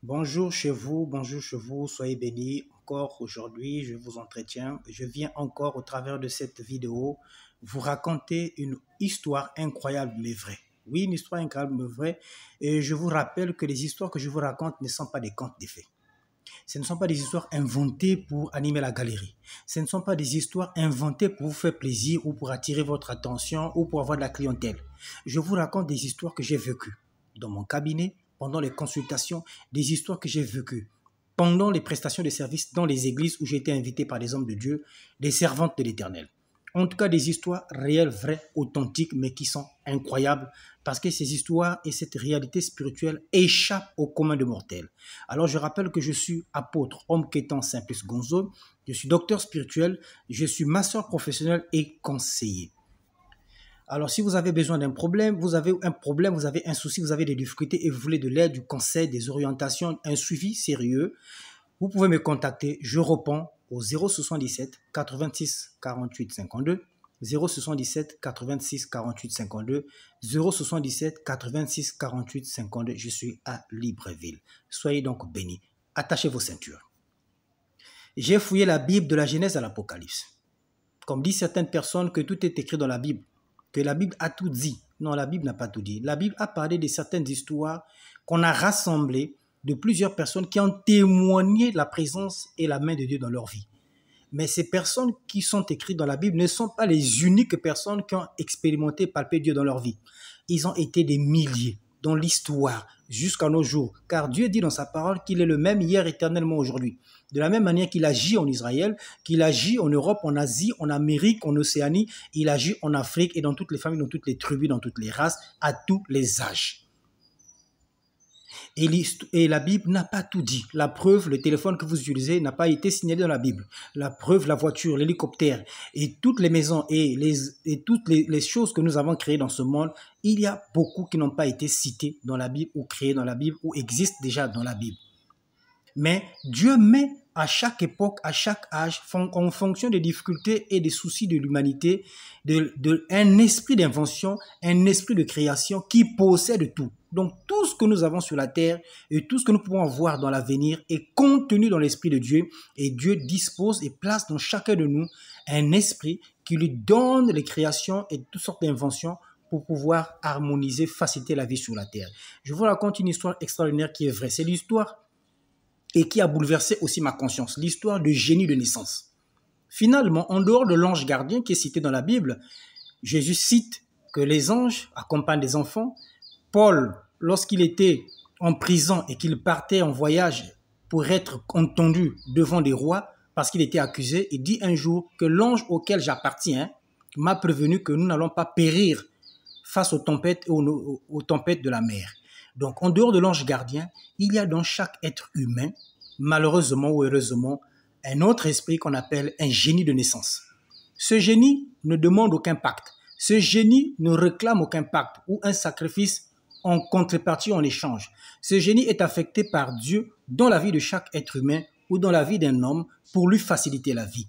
Bonjour chez vous, soyez bénis. Encore aujourd'hui, je vous entretiens. Je viens encore au travers de cette vidéo vous raconter une histoire incroyable mais vraie. Oui, une histoire incroyable mais vraie. Et je vous rappelle que les histoires que je vous raconte ne sont pas des contes de fées. Ce ne sont pas des histoires inventées pour animer la galerie. Ce ne sont pas des histoires inventées pour vous faire plaisir ou pour attirer votre attention ou pour avoir de la clientèle. Je vous raconte des histoires que j'ai vécues dans mon cabinet, pendant les consultations, des histoires que j'ai vécues pendant les prestations de services dans les églises où j'ai été invité par des hommes de Dieu, des servantes de l'Éternel. En tout cas, des histoires réelles, vraies, authentiques, mais qui sont incroyables parce que ces histoires et cette réalité spirituelle échappent au commun de mortels. Alors, je rappelle que je suis apôtre, homme quêtant Simplice Gonzo, je suis docteur spirituel, je suis masseur professionnel et conseiller. Alors, si vous avez besoin d'un problème, vous avez un souci, vous avez des difficultés et vous voulez de l'aide, du conseil, des orientations, un suivi sérieux, vous pouvez me contacter. Je réponds au 077 86 48 52, 077 86 48 52, 077 86 48 52. Je suis à Libreville. Soyez donc bénis. Attachez vos ceintures. J'ai fouillé la Bible de la Genèse à l'Apocalypse. Comme disent certaines personnes que tout est écrit dans la Bible, que la Bible a tout dit. Non, la Bible n'a pas tout dit. La Bible a parlé de certaines histoires qu'on a rassemblées de plusieurs personnes qui ont témoigné de la présence et la main de Dieu dans leur vie. Mais ces personnes qui sont écrites dans la Bible ne sont pas les uniques personnes qui ont expérimenté, palpé Dieu dans leur vie. Ils ont été des milliers dans l'histoire jusqu'à nos jours. Car Dieu dit dans sa parole qu'il est le même hier, éternellement aujourd'hui. De la même manière qu'il agit en Israël, qu'il agit en Europe, en Asie, en Amérique, en Océanie, il agit en Afrique et dans toutes les familles, dans toutes les tribus, dans toutes les races, à tous les âges. Et la Bible n'a pas tout dit. La preuve, le téléphone que vous utilisez n'a pas été signalé dans la Bible. La preuve, la voiture, l'hélicoptère et toutes les maisons et toutes les choses que nous avons créées dans ce monde, il y a beaucoup qui n'ont pas été cités dans la Bible ou créées dans la Bible ou existent déjà dans la Bible. Mais Dieu met à chaque époque, à chaque âge, en fonction des difficultés et des soucis de l'humanité, un esprit d'invention, un esprit de création qui possède tout. Donc tout ce que nous avons sur la terre et tout ce que nous pouvons voir dans l'avenir est contenu dans l'esprit de Dieu et Dieu dispose et place dans chacun de nous un esprit qui lui donne les créations et toutes sortes d'inventions pour pouvoir harmoniser, faciliter la vie sur la terre. Je vous raconte une histoire extraordinaire qui est vraie. C'est l'histoire et qui a bouleversé aussi ma conscience, l'histoire du génie de naissance. Finalement, en dehors de l'ange gardien qui est cité dans la Bible, Jésus cite que les anges accompagnent les enfants. Paul, lorsqu'il était en prison et qu'il partait en voyage pour être entendu devant des rois parce qu'il était accusé, il dit un jour que l'ange auquel j'appartiens m'a prévenu que nous n'allons pas périr face aux tempêtes et aux tempêtes de la mer. Donc, en dehors de l'ange gardien, il y a dans chaque être humain, malheureusement ou heureusement, un autre esprit qu'on appelle un génie de naissance. Ce génie ne demande aucun pacte. Ce génie ne réclame aucun pacte ou un sacrifice en contrepartie, en échange. Ce génie est affecté par Dieu dans la vie de chaque être humain ou dans la vie d'un homme pour lui faciliter la vie.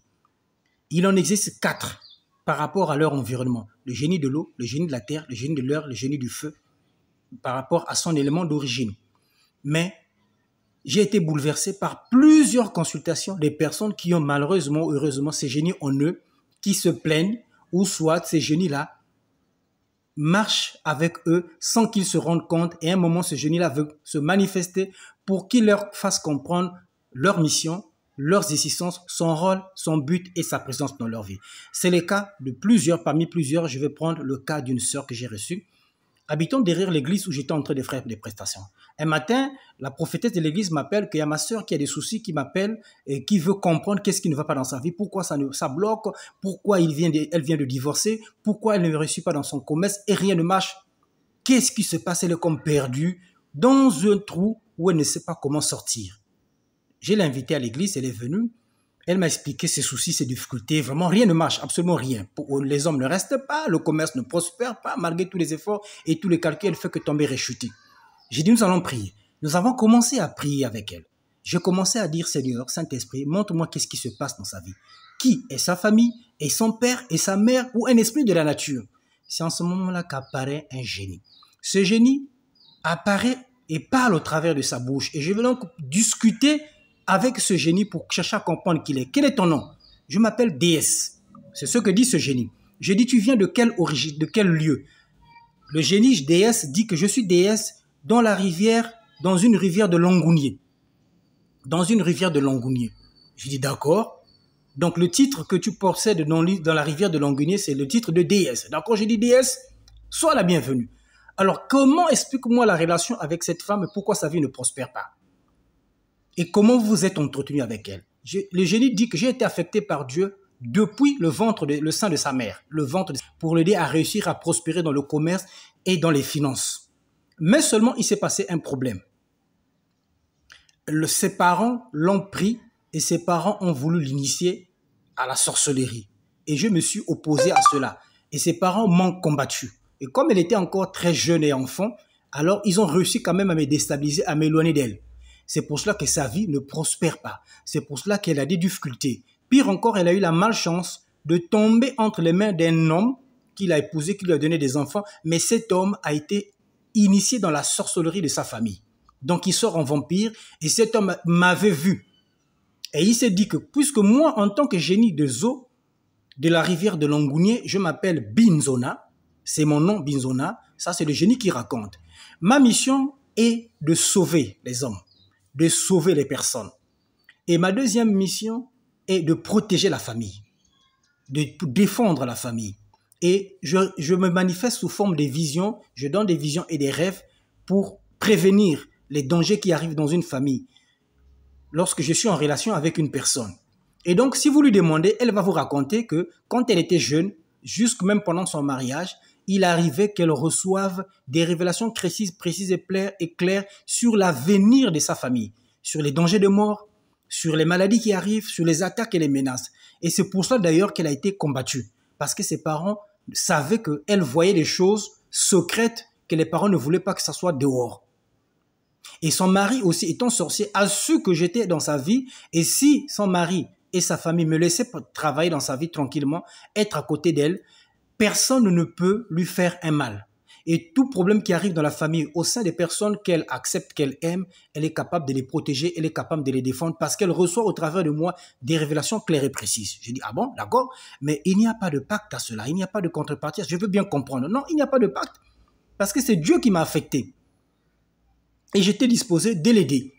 Il en existe 4 par rapport à leur environnement. Le génie de l'eau, le génie de la terre, le génie de l'air, le génie du feu, par rapport à son élément d'origine. Mais j'ai été bouleversé par plusieurs consultations des personnes qui ont malheureusement ou heureusement ces génies en eux, qui se plaignent, ou soit ces génies-là marchent avec eux sans qu'ils se rendent compte et à un moment ce génie-là veut se manifester pour qu'il leur fasse comprendre leur mission, leur existence, son rôle, son but et sa présence dans leur vie. C'est le cas de plusieurs, parmi plusieurs, je vais prendre le cas d'une sœur que j'ai reçue. Habitant derrière l'église où j'étais en train de faire des prestations. Un matin, la prophétesse de l'église m'appelle qu'il y a ma sœur qui a des soucis, qui m'appelle et qui veut comprendre qu'est-ce qui ne va pas dans sa vie, pourquoi ça bloque, pourquoi elle vient de divorcer, pourquoi elle ne réussit pas dans son commerce et rien ne marche. Qu'est-ce qui se passe? Elle est comme perdue dans un trou où elle ne sait pas comment sortir. Je l'ai invitée à l'église, elle est venue. Elle m'a expliqué ses soucis, ses difficultés. Vraiment, rien ne marche, absolument rien. Les hommes ne restent pas, le commerce ne prospère pas, malgré tous les efforts et tous les calculs, elle fait que tomber et chuter. J'ai dit, nous allons prier. Nous avons commencé à prier avec elle. J'ai commencé à dire, Seigneur, Saint-Esprit, montre-moi qu'est-ce qui se passe dans sa vie. Qui est sa famille, et son père, et sa mère, ou un esprit de la nature? C'est en ce moment-là qu'apparaît un génie. Ce génie apparaît et parle au travers de sa bouche. Et je vais donc discuter avec ce génie pour chercher à comprendre qui il est. Quel est ton nom? Je m'appelle déesse. C'est ce que dit ce génie. Je dis, tu viens de quelle origine, de quel lieu? Le génie déesse dit que je suis déesse dans la rivière, dans une rivière de Longounier. Dans une rivière de Longounier. Je dis, d'accord. Donc le titre que tu possèdes dans la rivière de Longounier, c'est le titre de déesse. D'accord, je dis déesse, sois la bienvenue. Alors comment explique-moi la relation avec cette femme et pourquoi sa vie ne prospère pas? Et comment vous vous êtes entretenu avec elle? Le génie dit que j'ai été affecté par Dieu depuis le sein de sa mère, pour l'aider à réussir à prospérer dans le commerce et dans les finances. Mais seulement, il s'est passé un problème. Ses parents l'ont pris et ses parents ont voulu l'initier à la sorcellerie. Et je me suis opposé à cela. Et ses parents m'ont combattu. Et comme elle était encore très jeune et enfant, alors ils ont réussi quand même à me déstabiliser, à m'éloigner d'elle. C'est pour cela que sa vie ne prospère pas. C'est pour cela qu'elle a des difficultés. Pire encore, elle a eu la malchance de tomber entre les mains d'un homme qu'il a épousé, qui lui a donné des enfants. Mais cet homme a été initié dans la sorcellerie de sa famille. Donc il sort en vampire et cet homme m'avait vu. Et il s'est dit que puisque moi, en tant que génie des eaux de la rivière de Longounier, je m'appelle Binzona, c'est mon nom Binzona, ça c'est le génie qui raconte. Ma mission est de sauver les hommes, de sauver les personnes. Et ma deuxième mission est de protéger la famille, de défendre la famille. Et je me manifeste sous forme de visions, je donne des visions et des rêves pour prévenir les dangers qui arrivent dans une famille lorsque je suis en relation avec une personne. Et donc, si vous lui demandez, elle va vous raconter que quand elle était jeune, jusque même pendant son mariage, il arrivait qu'elle reçoive des révélations précises et claires sur l'avenir de sa famille, sur les dangers de mort, sur les maladies qui arrivent, sur les attaques et les menaces. Et c'est pour ça d'ailleurs qu'elle a été combattue, parce que ses parents savaient qu'elle voyait des choses secrètes que les parents ne voulaient pas que ça soit dehors. Et son mari aussi, étant sorcier, a su que j'étais dans sa vie. Et si son mari et sa famille me laissaient travailler dans sa vie tranquillement, être à côté d'elle, personne ne peut lui faire un mal. Et tout problème qui arrive dans la famille, au sein des personnes qu'elle accepte, qu'elle aime, elle est capable de les protéger, elle est capable de les défendre parce qu'elle reçoit au travers de moi des révélations claires et précises. Je dis, ah bon, d'accord, mais il n'y a pas de pacte à cela, il n'y a pas de contrepartie. Je veux bien comprendre. Non, il n'y a pas de pacte parce que c'est Dieu qui m'a affecté. Et j'étais disposé de l'aider.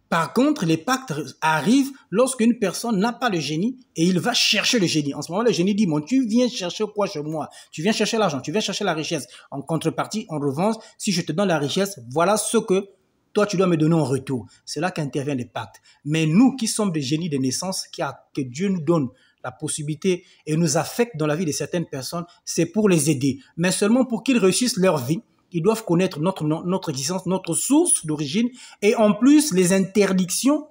Par contre, les pactes arrivent lorsqu'une personne n'a pas le génie et il va chercher le génie. En ce moment, le génie dit, bon, tu viens chercher quoi chez moi? Tu viens chercher l'argent, tu viens chercher la richesse. En contrepartie, en revanche, si je te donne la richesse, voilà ce que toi, tu dois me donner en retour. C'est là qu'interviennent les pactes. Mais nous qui sommes des génies de naissance, que Dieu nous donne la possibilité et nous affecte dans la vie de certaines personnes, c'est pour les aider. Mais seulement pour qu'ils réussissent leur vie. Ils doivent connaître notre nom, notre existence, notre source d'origine et en plus les interdictions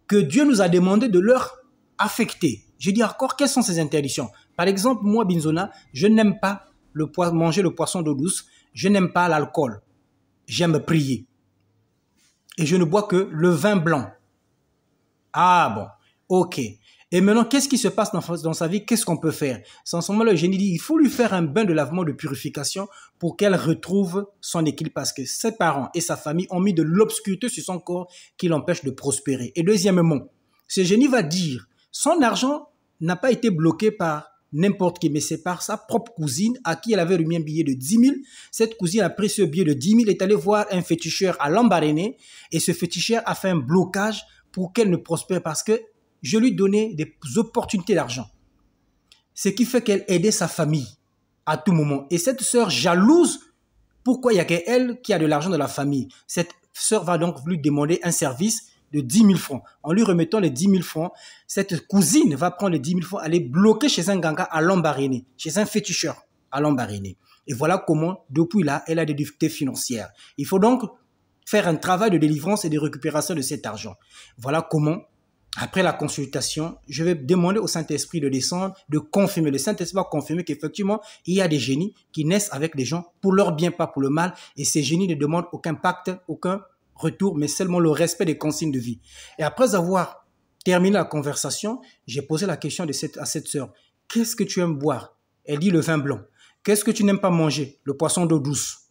que Dieu nous a demandé de leur affecter. Je dis encore, quelles sont ces interdictions? Par exemple, moi, Binzona, je n'aime pas manger le poisson d'eau douce, je n'aime pas l'alcool, j'aime prier. Et je ne bois que le vin blanc. Ah bon, ok. Et maintenant, qu'est-ce qui se passe dans sa vie? Qu'est-ce qu'on peut faire? C'est en ce moment, le génie dit, il faut lui faire un bain de lavement, de purification pour qu'elle retrouve son équilibre parce que ses parents et sa famille ont mis de l'obscurité sur son corps qui l'empêche de prospérer. Et deuxièmement, ce génie va dire, son argent n'a pas été bloqué par n'importe qui, mais c'est par sa propre cousine à qui elle avait remis un billet de 10 000. Cette cousine a pris ce billet de 10 000, est allée voir un féticheur à Lambaréné et ce féticheur a fait un blocage pour qu'elle ne prospère parce que je lui donnais des opportunités d'argent. Ce qui fait qu'elle aidait sa famille à tout moment. Et cette sœur jalouse, pourquoi il n'y a qu'elle qui a de l'argent dans la famille? Cette sœur va donc lui demander un service de 10 000 francs. En lui remettant les 10 000 francs, cette cousine va prendre les 10 000 francs, aller bloquer chez un ganga à Lambaréné, chez un féticheur à Lambaréné. Et voilà comment, depuis là, elle a des difficultés financières. Il faut donc faire un travail de délivrance et de récupération de cet argent. Voilà comment, après la consultation, je vais demander au Saint-Esprit de descendre, de confirmer. Le Saint-Esprit va confirmer qu'effectivement, il y a des génies qui naissent avec les gens pour leur bien, pas pour le mal. Et ces génies ne demandent aucun pacte, aucun retour, mais seulement le respect des consignes de vie. Et après avoir terminé la conversation, j'ai posé la question à cette sœur. Qu'est-ce que tu aimes boire? Elle dit le vin blanc. Qu'est-ce que tu n'aimes pas manger? Le poisson d'eau douce.